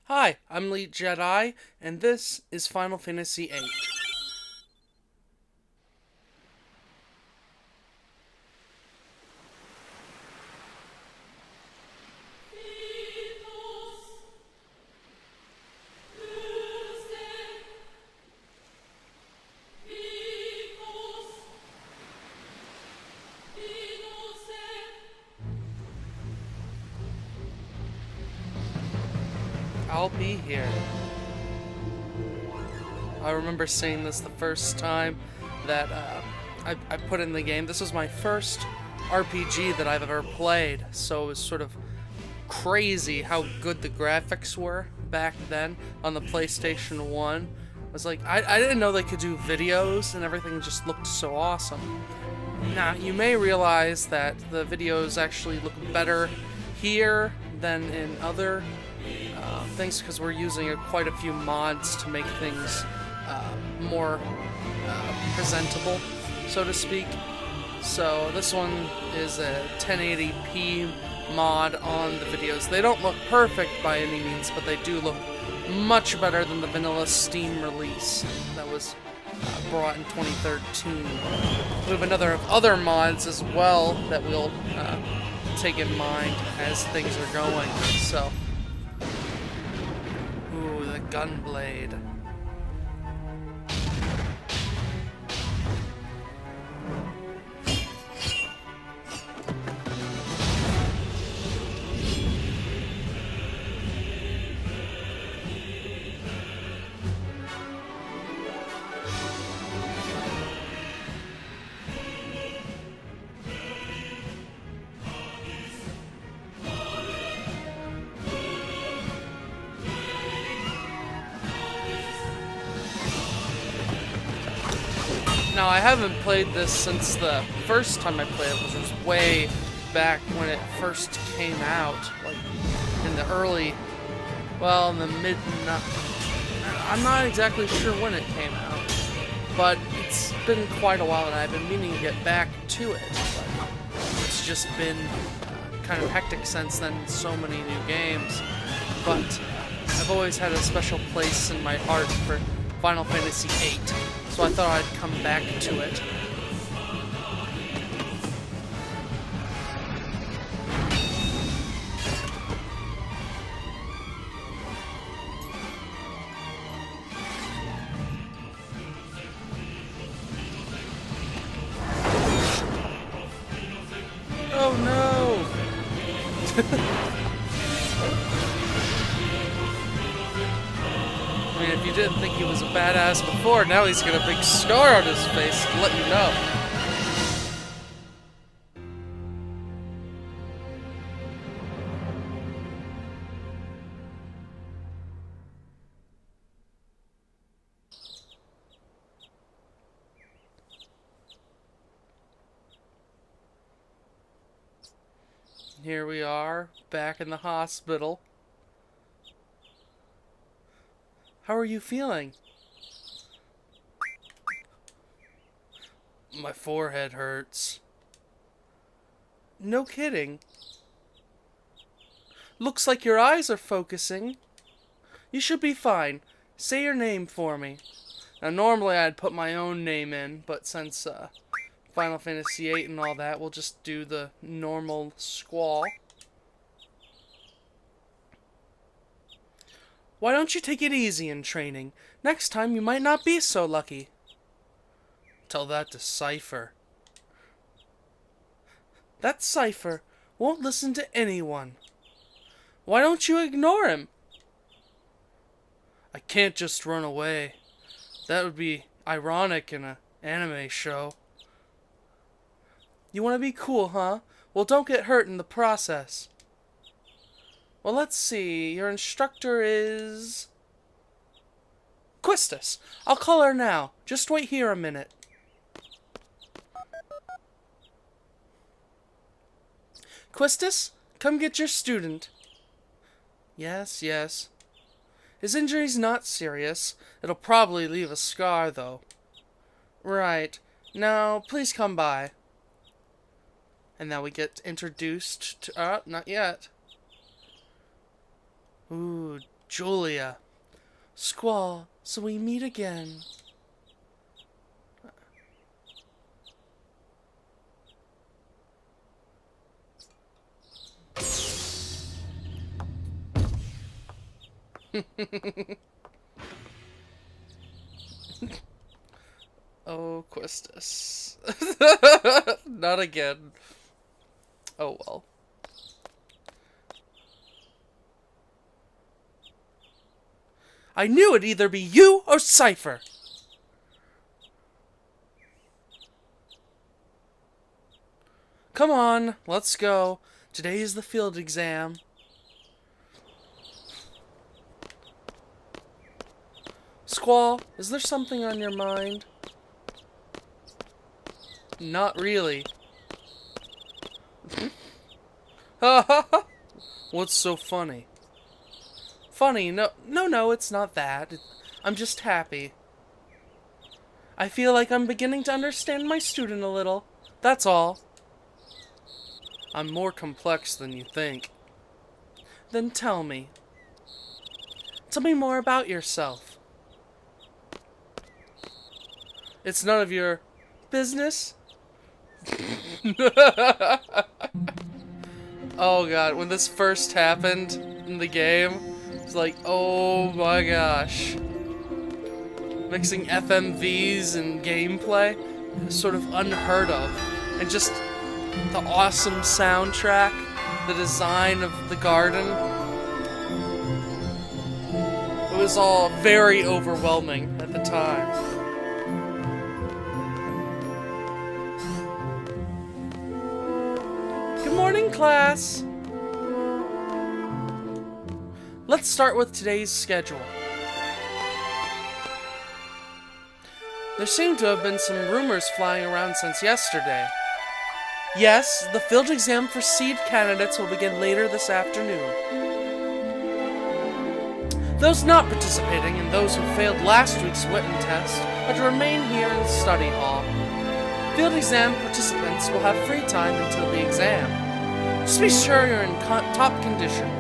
Hi, I'm Elite Jedi, and this is Final Fantasy VIII. I'll be here. I remember seeing this the first time that I put in the game. This was my first RPG that I've ever played, so it was sort of crazy how good the graphics were back then on the PlayStation 1. I was like, I didn't know they could do videos, and everything just looked so awesome. Now, you may realize that the videos actually look better here than in other things because we're using quite a few mods to make things more presentable, so to speak. So this one is a 1080p mod on the videos. They don't look perfect by any means, but they do look much better than the vanilla Steam release that was brought in 2013. We have another other mods as well that we'll take in mind as things are going. So, ooh, the Gunblade. Now, I haven't played this since the first time I played it, which was way back when it first came out, like in the early, well, in the mid, I'm not exactly sure when it came out, but it's been quite a while and I've been meaning to get back to it, but it's just been kind of hectic since then, so many new games, but I've always had a special place in my heart for Final Fantasy VIII. So I thought I'd come back to it. Oh no! I mean, if you didn't think he was a badass before, now he's got a big scar on his face to let you know. Here we are, back in the hospital. How are you feeling? My forehead hurts. No kidding. Looks like your eyes are focusing. You should be fine. Say your name for me. Now, normally I'd put my own name in, but since Final Fantasy VIII and all that, we'll just do the normal squall. Why don't you take it easy in training? Next time you might not be so lucky. Tell that to Cypher. That Cypher won't listen to anyone. Why don't you ignore him? I can't just run away. That would be ironic in an anime show. You want to be cool, huh? Well, don't get hurt in the process. Well, let's see. Your instructor is Quistis. I'll call her now. Just wait here a minute. Quistis, come get your student. Yes, yes. His injury's not serious. It'll probably leave a scar, though. Right. Now, please come by. And now we get introduced to... not yet. Ooh, Julia. Squall, so we meet again. Oh, Quistis. Not again. Oh well. I knew it'd either be you or Cypher. Come on, let's go. Today is the field exam. Squall, is there something on your mind? Not really. What's so funny? Funny? No, it's not that. I'm just happy. I feel like I'm beginning to understand my student a little. That's all. I'm more complex than you think. Then tell me. Tell me more about yourself. It's none of your business? Oh god, when this first happened in the game, it's like, oh my gosh. Mixing FMVs and gameplay is sort of unheard of. And just the awesome soundtrack, the design of the garden. It was all very overwhelming at the time. Good morning, class! Let's start with today's schedule. There seem to have been some rumors flying around since yesterday. Yes, the field exam for seed candidates will begin later this afternoon. Those not participating and those who failed last week's written test are to remain here in the study hall. Field exam participants will have free time until the exam. Just be sure you're in top condition.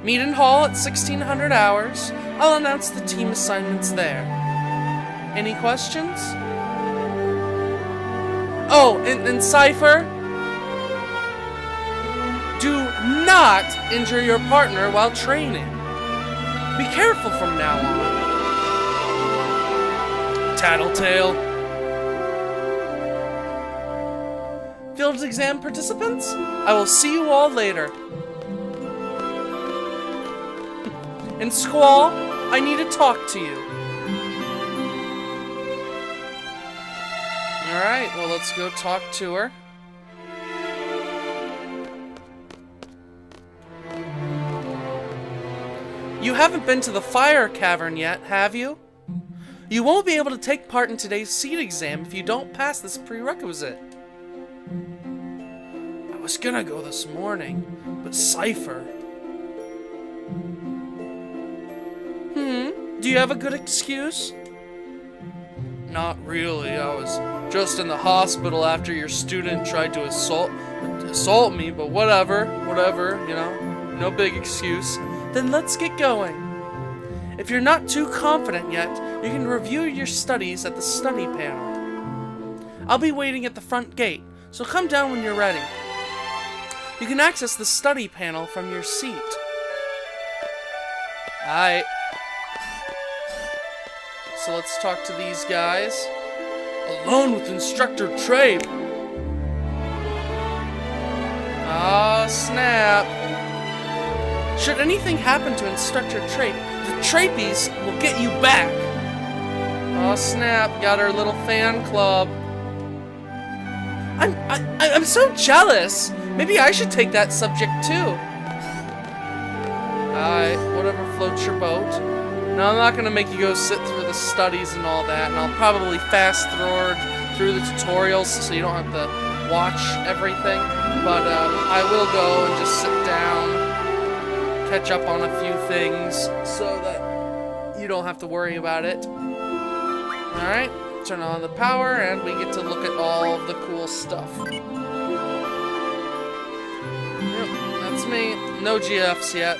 Meet in hall at 1600 hours. I'll announce the team assignments there. Any questions? Oh, and Cypher, do not injure your partner while training. Be careful from now on. Tattletale. Field exam participants, I will see you all later. And Squall, I need to talk to you. Alright, well, let's go talk to her. You haven't been to the fire cavern yet, have you? You won't be able to take part in today's seed exam if you don't pass this prerequisite. I was gonna go this morning, but Cypher. Do you have a good excuse? Not really. I was just in the hospital after your student tried to assault me, but whatever, you know, no big excuse. Then let's get going. If you're not too confident yet, you can review your studies at the study panel. I'll be waiting at the front gate, so come down when you're ready. You can access the study panel from your seat. Alright. So let's talk to these guys. Alone with Instructor Trape. Ah, snap. Should anything happen to Instructor Trape, the Trapies will get you back. Oh snap, got our little fan club. I'm so jealous. Maybe I should take that subject too. Whatever floats your boat. Now I'm not gonna make you go sit through the studies and all that, and I'll probably fast forward through the tutorials so you don't have to watch everything. But I will go and just sit down, catch up on a few things so that you don't have to worry about it. Alright, turn on the power and we get to look at all of the cool stuff. Yep, that's me. No GFs yet.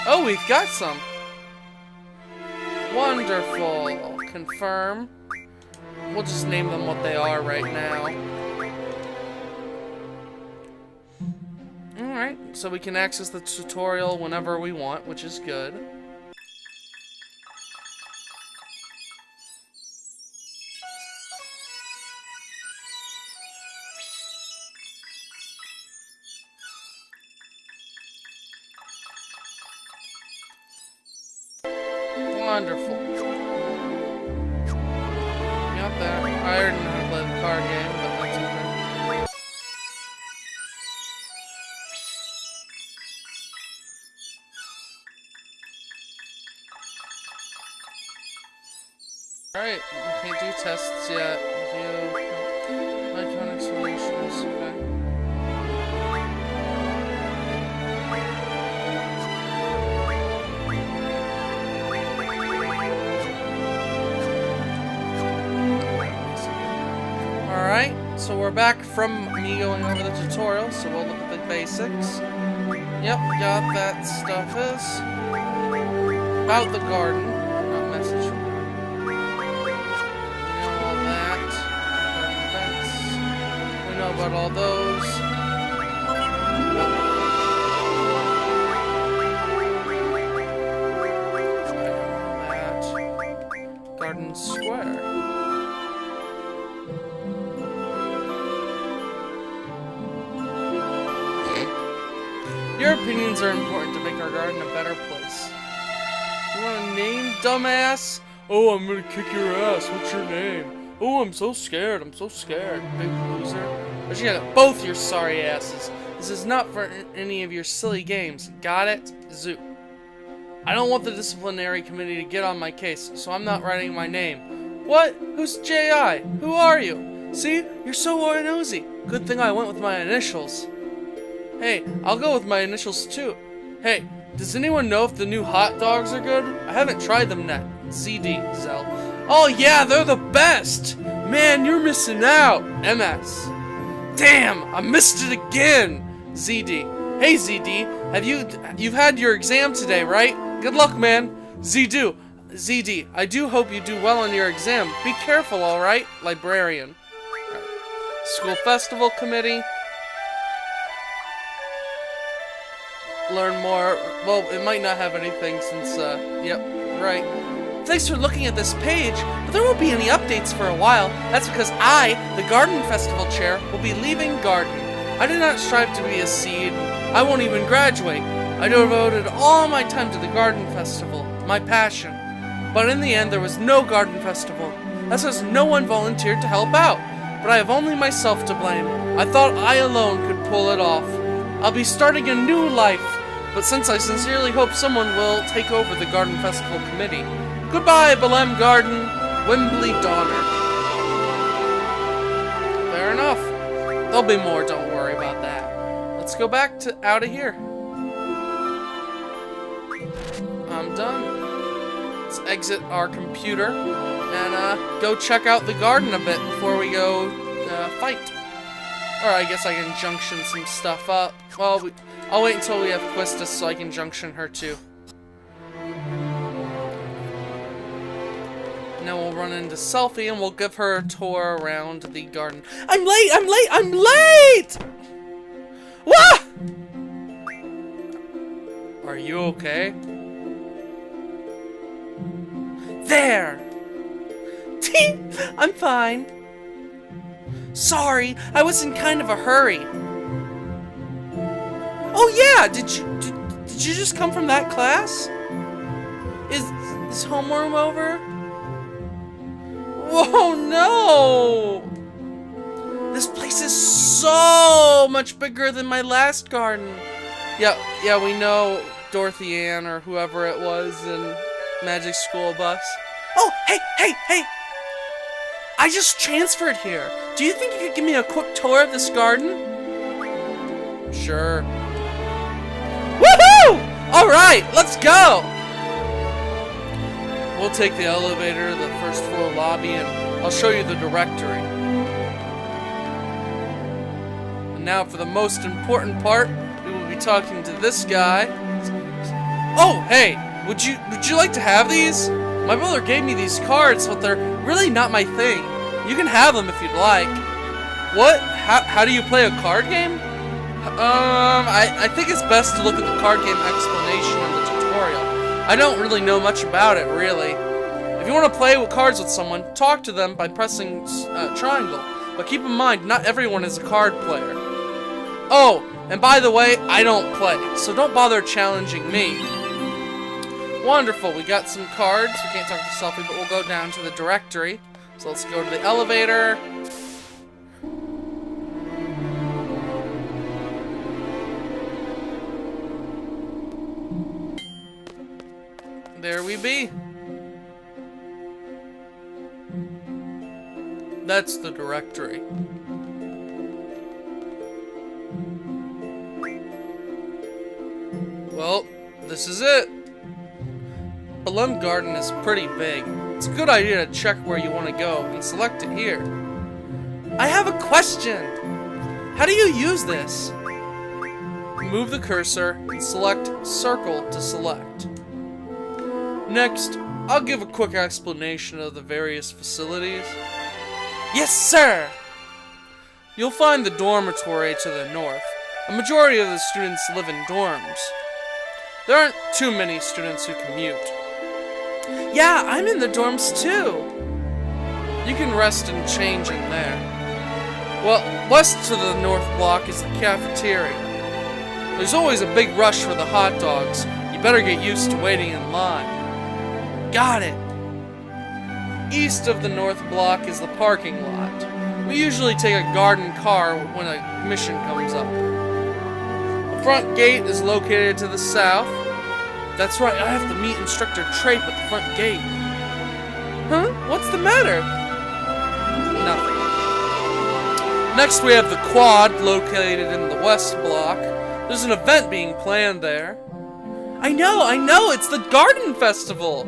Oh, we've got some. Wonderful. Confirm. We'll just name them what they are right now. Alright, so we can access the tutorial whenever we want, which is good. Wonderful. Got that. I already know how to play the card game, but that's okay. Alright, we can't do tests yet. View iconic solutions, okay. Alright, so we're back from me going over the tutorial, so we'll look at the basics. Yep, got that stuff is. About the garden. Oh, message. We know all that. We know about all those. That. Garden Square. Your opinions are important to make our garden a better place. You want a name, dumbass? Oh, I'm gonna kick your ass. What's your name? Oh, I'm so scared. I'm so scared. Big loser. But you got both your sorry asses. This is not for any of your silly games. Got it? Zoo. I don't want the disciplinary committee to get on my case, so I'm not writing my name. What? Who's J.I.? Who are you? See? You're so nosy. Good thing I went with my initials. Hey, I'll go with my initials too. Hey, does anyone know if the new hot dogs are good? I haven't tried them yet. ZD, Zell. Oh yeah, they're the best! Man, you're missing out. MS. Damn, I missed it again. ZD. Hey ZD, you've had your exam today, right? Good luck, man. ZD, I do hope you do well on your exam. Be careful, alright? Librarian. Right. School Festival Committee. Learn more. Well, it might not have anything since, yep, right. Thanks for looking at this page, but there won't be any updates for a while. That's because I, the Garden Festival Chair, will be leaving Garden. I did not strive to be a seed. I won't even graduate. I devoted all my time to the Garden Festival, my passion. But in the end, there was no Garden Festival. That's because no one volunteered to help out. But I have only myself to blame. I thought I alone could pull it off. I'll be starting a new life, but since I sincerely hope someone will take over the Garden Festival Committee. Goodbye, Belem Garden, Wembley Donner. Fair enough. There'll be more, don't worry about that. Let's go back to out of here. I'm done. Let's exit our computer and go check out the garden a bit before we go fight. Or I guess I can junction some stuff up. Well, I'll wait until we have Quistis so I can junction her too. Now we'll run into Selfie and we'll give her a tour around the garden. I'm late! Wah! Are you okay? There! Tee! I'm fine. Sorry, I was in kind of a hurry. Oh yeah, did you just come from that class? Is homeroom over? Whoa, no! This place is so much bigger than my last garden. Yeah, we know Dorothy Ann or whoever it was in Magic School Bus. Oh, hey! I just transferred here. Do you think you could give me a quick tour of this garden? Sure. Woohoo! Alright, let's go! We'll take the elevator to the first floor lobby and I'll show you the directory. And now for the most important part, we will be talking to this guy. Oh, hey, would you like to have these? My brother gave me these cards, but they're really not my thing. You can have them if you'd like. What? How do you play a card game? I think it's best to look at the card game explanation in the tutorial. I don't really know much about it, really. If you want to play with cards with someone, talk to them by pressing triangle. But keep in mind, not everyone is a card player. Oh, and by the way, I don't play, so don't bother challenging me. Wonderful, we got some cards. We can't talk to Selfie, but we'll go down to the directory. So let's go to the elevator. There we be. That's the directory. Well, this is it. Balloon Garden is pretty big. It's a good idea to check where you want to go and select it here. I have a question! How do you use this? Move the cursor and select Circle to select. Next, I'll give a quick explanation of the various facilities. Yes, sir! You'll find the dormitory to the north. A majority of the students live in dorms. There aren't too many students who commute. Yeah, I'm in the dorms too. You can rest and change in there. Well, west to the north block is the cafeteria. There's always a big rush for the hot dogs. You better get used to waiting in line. Got it. East of the north block is the parking lot. We usually take a garden car when a mission comes up. The front gate is located to the south. That's right, I have to meet Instructor Trape at the front gate. Huh? What's the matter? Nothing. Next we have the quad, located in the west block. There's an event being planned there. I know, it's the garden festival.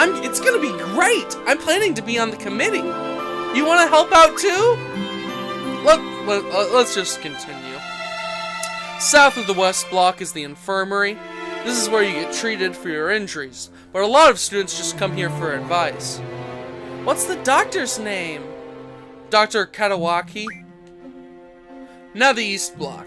It's gonna be great. I'm planning to be on the committee. You want to help out too? Let's just continue. South of the west block is the infirmary. This is where you get treated for your injuries, but a lot of students just come here for advice. What's the doctor's name? Dr. Katawaki. Now the east block.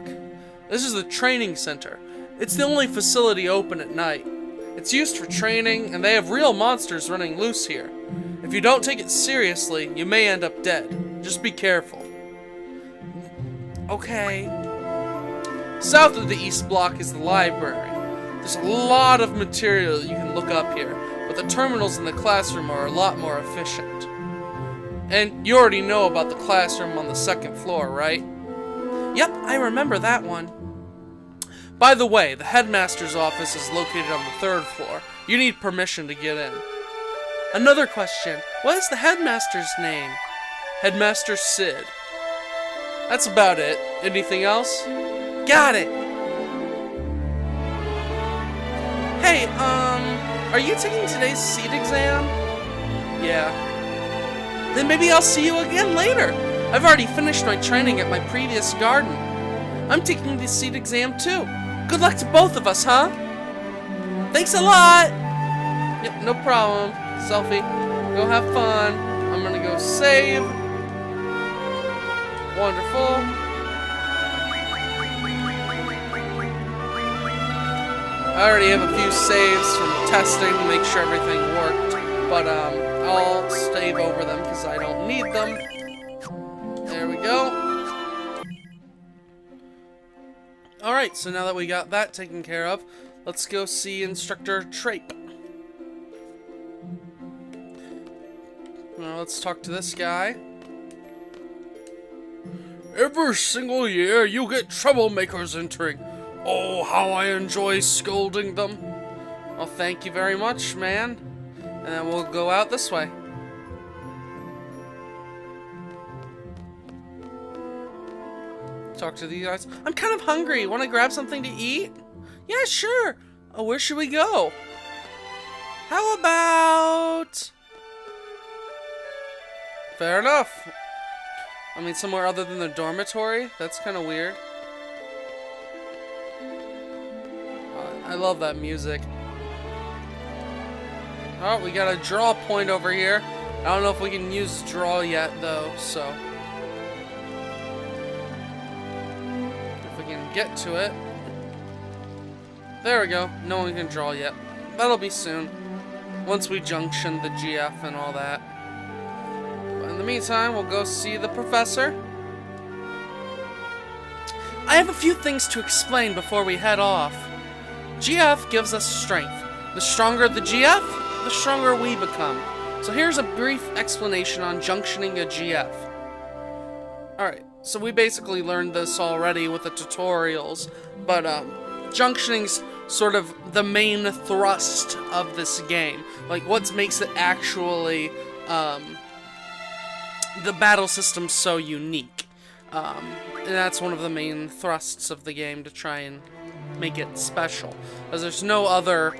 This is the training center. It's the only facility open at night. It's used for training, and they have real monsters running loose here. If you don't take it seriously, you may end up dead. Just be careful. Okay. South of the east block is the library. There's a lot of material you can look up here, but the terminals in the classroom are a lot more efficient. And you already know about the classroom on the second floor, right? Yep, I remember that one. By the way, the headmaster's office is located on the third floor. You need permission to get in. Another question. What is the headmaster's name? Headmaster Sid. That's about it. Anything else? Got it! Hey, are you taking today's seat exam? Yeah. Then maybe I'll see you again later. I've already finished my training at my previous garden. I'm taking the seat exam too. Good luck to both of us, huh? Thanks a lot! Yep, no problem. Selfie, go have fun. I'm gonna go save. Wonderful. I already have a few saves from testing to make sure everything worked, but I'll save over them because I don't need them. There we go. Alright, so now that we got that taken care of, let's go see Instructor Trape. Now let's talk to this guy. Every single year you get troublemakers entering. Oh, how I enjoy scolding them. Well, thank you very much, man. And then we'll go out this way. Talk to these guys. I'm kind of hungry. Want to grab something to eat? Yeah, sure. Oh, where should we go? How about... Fair enough. I mean, somewhere other than the dormitory? That's kind of weird. I love that music. Oh, we got a draw point over here. I don't know if we can use draw yet, though, so... if we can get to it... There we go. No one can draw yet. That'll be soon. Once we junction the GF and all that. But in the meantime, we'll go see the professor. I have a few things to explain before we head off. GF gives us strength. The stronger the GF, the stronger we become. So here's a brief explanation on junctioning a GF. Alright, so we basically learned this already with the tutorials, but junctioning's sort of the main thrust of this game. Like, what makes it actually, the battle system so unique. And that's one of the main thrusts of the game, to try and make it special. Because there's no other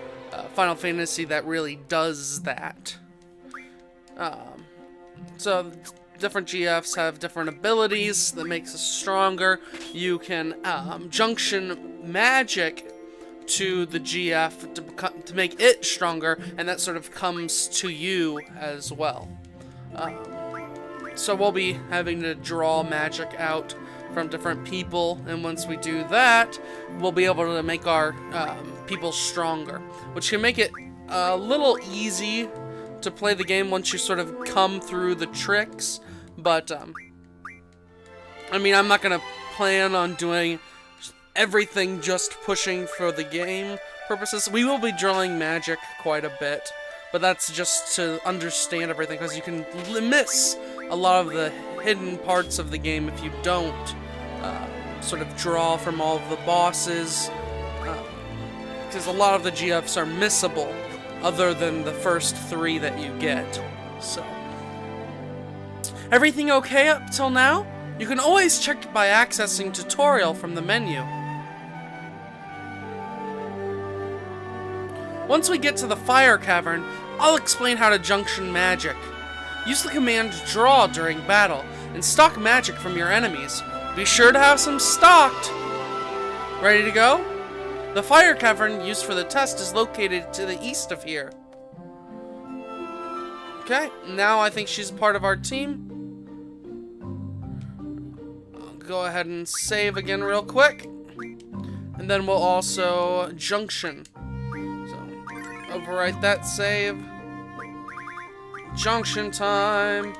Final Fantasy that really does that. So different GFs have different abilities that makes us stronger. You can junction magic to the GF to make it stronger, and that sort of comes to you as well. So we'll be having to draw magic out from different people, and once we do that, we'll be able to make our people stronger, which can make it a little easy to play the game once you sort of come through the tricks. But I mean, I'm not gonna plan on doing everything just pushing for the game purposes. We will be drawing magic quite a bit, but that's just to understand everything, because you can miss a lot of the hidden parts of the game if you don't sort of draw from all of the bosses, because a lot of the GFs are missable other than the first 3 that you get. So, everything okay up till now? You can always check by accessing tutorial from the menu. Once we get to the fire cavern, I'll explain how to junction magic. Use the command draw during battle, and stock magic from your enemies. Be sure to have some stocked! Ready to go? The fire cavern used for the test is located to the east of here. Okay, now I think she's part of our team. I'll go ahead and save again real quick. And then we'll also junction. So, overwrite that save. Junction time.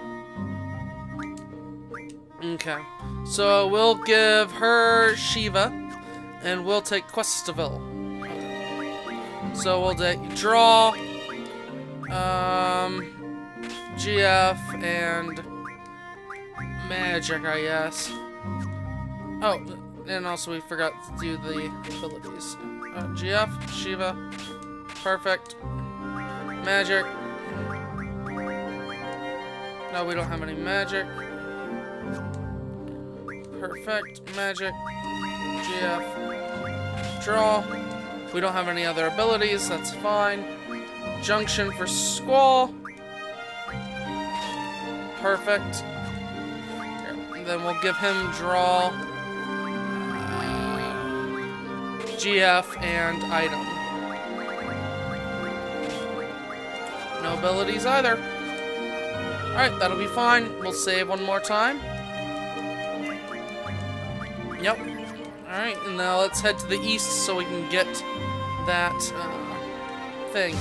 Okay, so we'll give her Shiva, and we'll take Questiville. So we'll take draw, GF, and magic, I guess. Oh, and also we forgot to do the abilities. GF, Shiva, perfect. Magic. No, we don't have any magic. Perfect. Magic. GF. Draw. We don't have any other abilities. That's fine. Junction for Squall. Perfect. And then we'll give him draw. GF and item. No abilities either. Alright, that'll be fine. We'll save one more time. Yep. Alright, and now let's head to the east so we can get that thing.